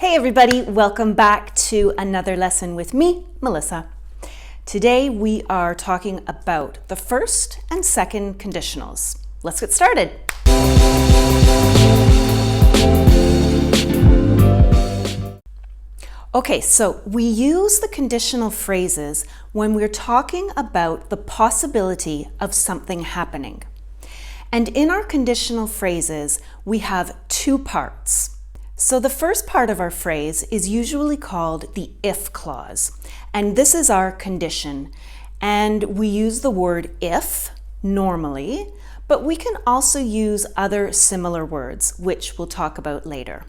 Hey everybody, welcome back to another lesson with me, Melissa. Today we are talking about the first and second conditionals. Let's get started. Okay, so we use the conditional phrases when we're talking about the possibility of something happening. And in our conditional phrases, we have two parts. So the first part of our phrase is usually called the if clause, and this is our condition. And we use the word if normally, but we can also use other similar words, which we'll talk about later.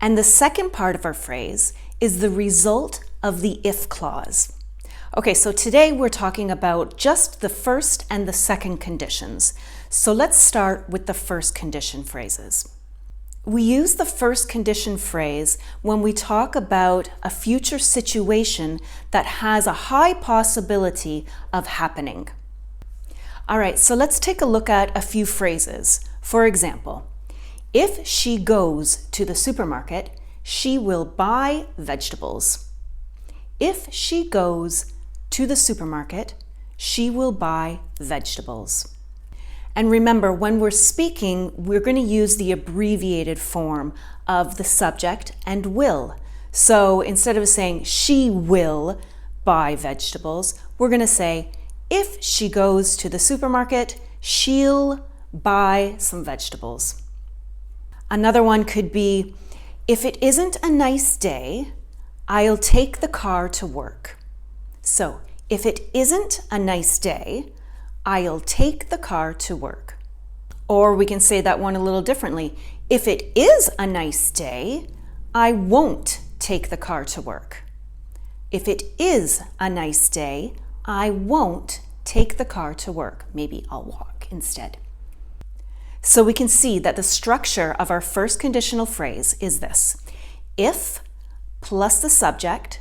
And the second part of our phrase is the result of the if clause. Okay, so today we're talking about just the first and the second conditions. So let's start with the first condition phrases. We use the first condition phrase when we talk about a future situation that has a high possibility of happening. All right, so let's take a look at a few phrases. For example, if she goes to the supermarket, she will buy vegetables. If she goes to the supermarket, she will buy vegetables. And remember, when we're speaking, we're going to use the abbreviated form of the subject and will. So instead of saying she will buy vegetables, we're going to say if she goes to the supermarket, she'll buy some vegetables. Another one could be, if it isn't a nice day, I'll take the car to work. So if it isn't a nice day, I'll take the car to work. Or we can say that one a little differently. If it is a nice day, I won't take the car to work. If it is a nice day, I won't take the car to work. Maybe I'll walk instead. So we can see that the structure of our first conditional phrase is this: if plus the subject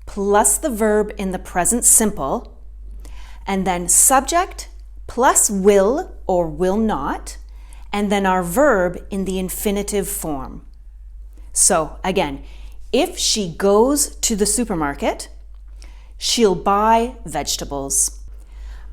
plus the verb in the present simple, and then subject plus will or will not, and then our verb in the infinitive form. So again, if she goes to the supermarket, she'll buy vegetables.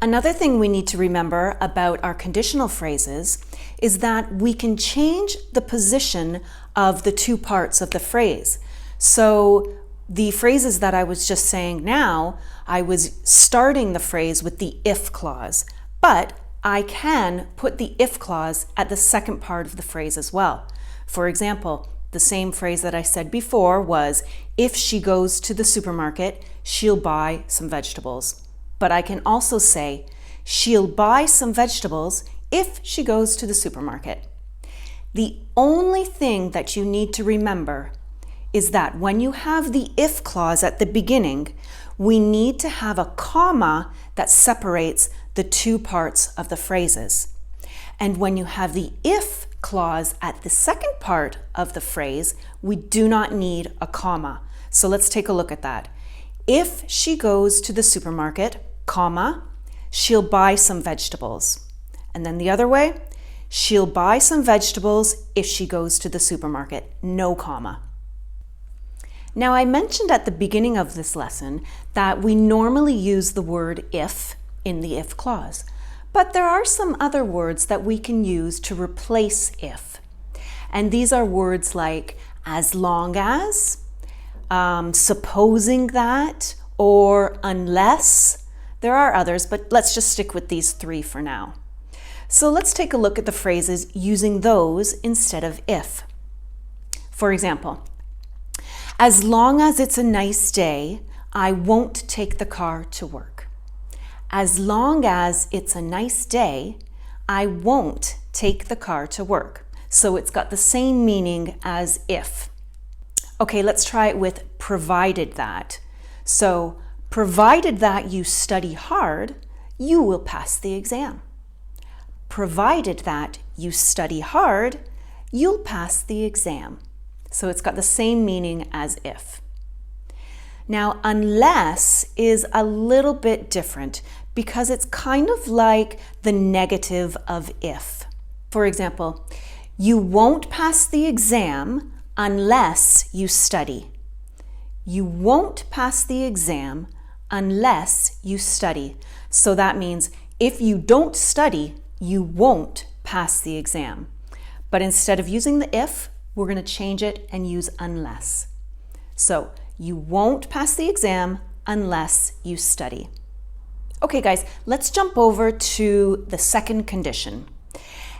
Another thing we need to remember about our conditional phrases is that we can change the position of the two parts of the phrase. So the phrases that I was just saying now, I was starting the phrase with the if clause, but I can put the if clause at the second part of the phrase as well. For example, the same phrase that I said before was, if she goes to the supermarket, she'll buy some vegetables. But I can also say, she'll buy some vegetables if she goes to the supermarket. The only thing that you need to remember is that when you have the if clause at the beginning, we need to have a comma that separates the two parts of the phrases. And when you have the if clause at the second part of the phrase, we do not need a comma. So let's take a look at that. If she goes to the supermarket, comma, she'll buy some vegetables. And then the other way, she'll buy some vegetables if she goes to the supermarket, no comma. Now, I mentioned at the beginning of this lesson that we normally use the word if in the if clause, but there are some other words that we can use to replace if. And these are words like as long as, supposing that, or unless. There are others, but let's just stick with these three for now. So let's take a look at the phrases using those instead of if. For example, as long as it's a nice day, I won't take the car to work. As long as it's a nice day, I won't take the car to work. So it's got the same meaning as if. Okay, let's try it with provided that. So, provided that you study hard, you will pass the exam. Provided that you study hard, you'll pass the exam. So it's got the same meaning as if. Now, unless is a little bit different because it's kind of like the negative of if. For example, you won't pass the exam unless you study. You won't pass the exam unless you study. So that means if you don't study, you won't pass the exam. But instead of using the if, we're going to change it and use unless. So you won't pass the exam unless you study. Okay, guys, let's jump over to the second condition.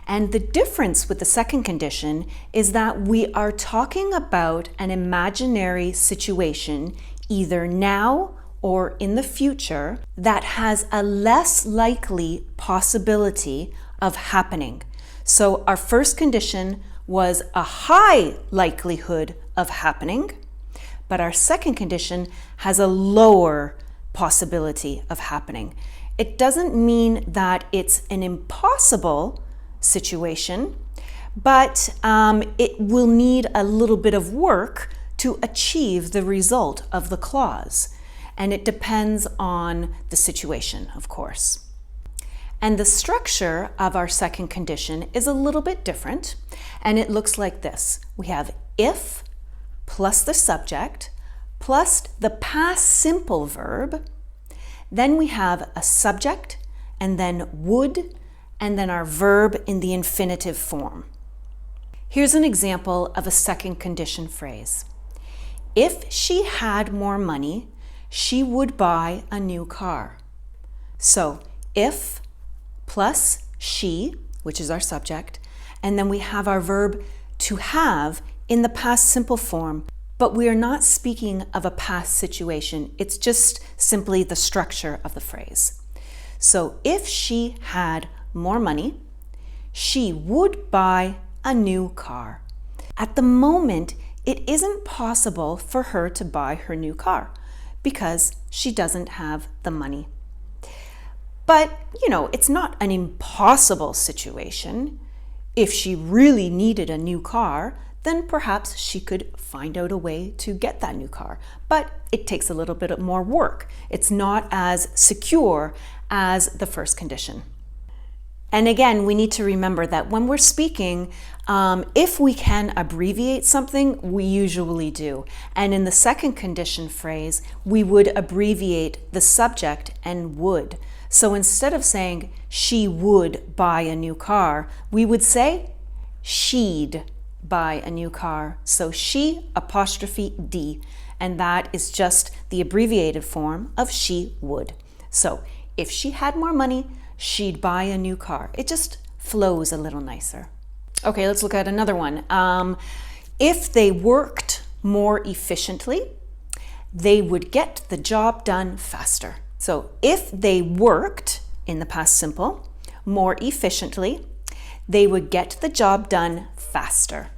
And the difference with the second condition is that we are talking about an imaginary situation, either now or in the future, that has a less likely possibility of happening. So our first condition was a high likelihood of happening, but our second condition has a lower possibility of happening. It doesn't mean that it's an impossible situation, but it will need a little bit of work to achieve the result of the clause. And it depends on the situation, of course. And the structure of our second condition is a little bit different, and it looks like this. We have if plus the subject plus the past simple verb. Then we have a subject, and then would, and then our verb in the infinitive form. Here's an example of a second condition phrase. If she had more money, she would buy a new car. So if plus she, which is our subject, and then we have our verb to have in the past simple form, but we are not speaking of a past situation. It's just simply the structure of the phrase. So if she had more money, she would buy a new car. At the moment, it isn't possible for her to buy her new car because she doesn't have the money. But, it's not an impossible situation. If she really needed a new car, then perhaps she could find out a way to get that new car. But it takes a little bit more work. It's not as secure as the first condition. And again, we need to remember that when we're speaking, if we can abbreviate something, we usually do. And in the second condition phrase, we would abbreviate the subject and would. So instead of saying she would buy a new car, we would say she'd buy a new car. So she apostrophe D, and that is just the abbreviated form of she would. So if she had more money, she'd buy a new car. It just flows a little nicer. Okay, let's look at another one. If they worked more efficiently, they would get the job done faster. So if they worked, in the past simple, more efficiently, they would get the job done faster.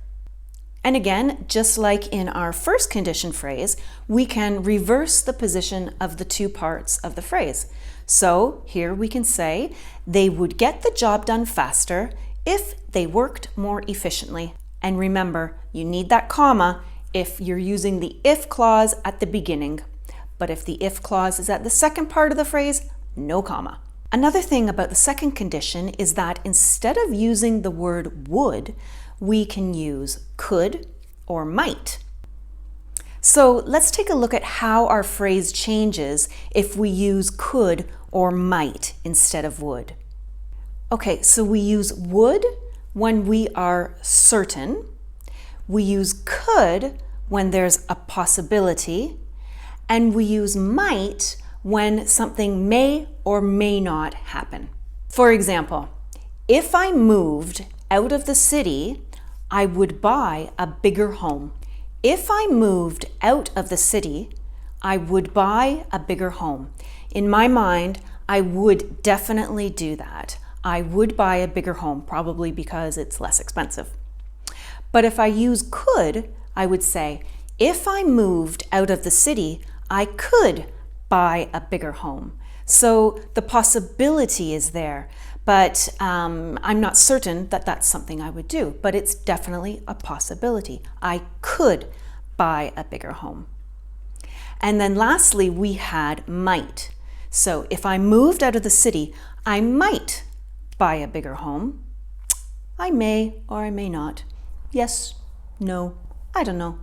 And again, just like in our first condition phrase, we can reverse the position of the two parts of the phrase. So here we can say, they would get the job done faster if they worked more efficiently. And remember, you need that comma if you're using the if clause at the beginning. But if the if clause is at the second part of the phrase, no comma. Another thing about the second condition is that instead of using the word would, we can use could or might. So let's take a look at how our phrase changes if we use could or might instead of would. Okay, so we use would when we are certain. We use could when there's a possibility. And we use might when something may or may not happen. For example, if I moved out of the city, I would buy a bigger home. If I moved out of the city, I would buy a bigger home. In my mind, I would definitely do that. I would buy a bigger home, probably because it's less expensive. But if I use could, I would say, if I moved out of the city, I could buy a bigger home. So the possibility is there, but I'm not certain that that's something I would do, but it's definitely a possibility. I could buy a bigger home. And then lastly, we had might. So if I moved out of the city, I might buy a bigger home. I may or I may not. Yes, no, I don't know.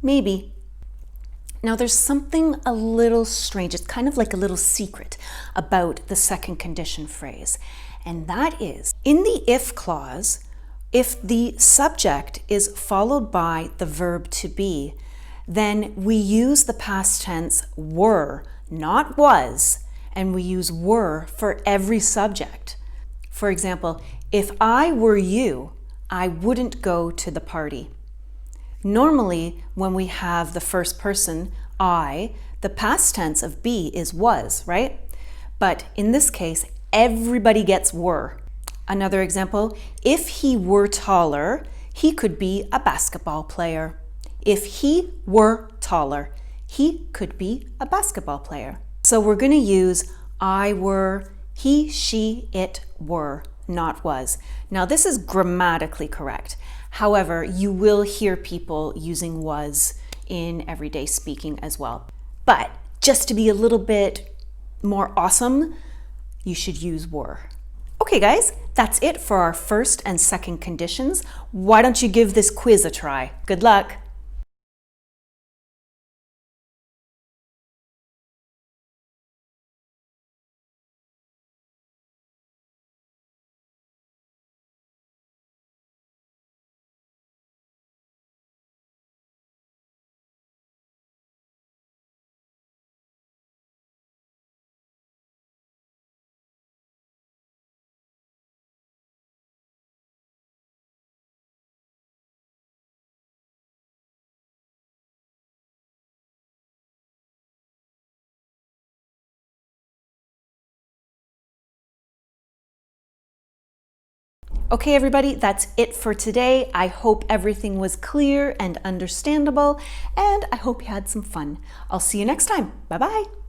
Maybe. Now there's something a little strange, it's kind of like a little secret about the second condition phrase, and that is, in the if clause, if the subject is followed by the verb to be, then we use the past tense were, not was, and we use were for every subject. For example, if I were you, I wouldn't go to the party. Normally, when we have the first person, I, the past tense of be is was, right? But in this case, everybody gets were. Another example, if he were taller, he could be a basketball player. If he were taller, he could be a basketball player. So we're going to use I were, he, she, it were, not was. Now this is grammatically correct. However, you will hear people using was in everyday speaking as well. But just to be a little bit more awesome, you should use were. Okay guys, that's it for our first and second conditions. Why don't you give this quiz a try? Good luck! Okay, everybody, that's it for today. I hope everything was clear and understandable, and I hope you had some fun. I'll see you next time. Bye-bye.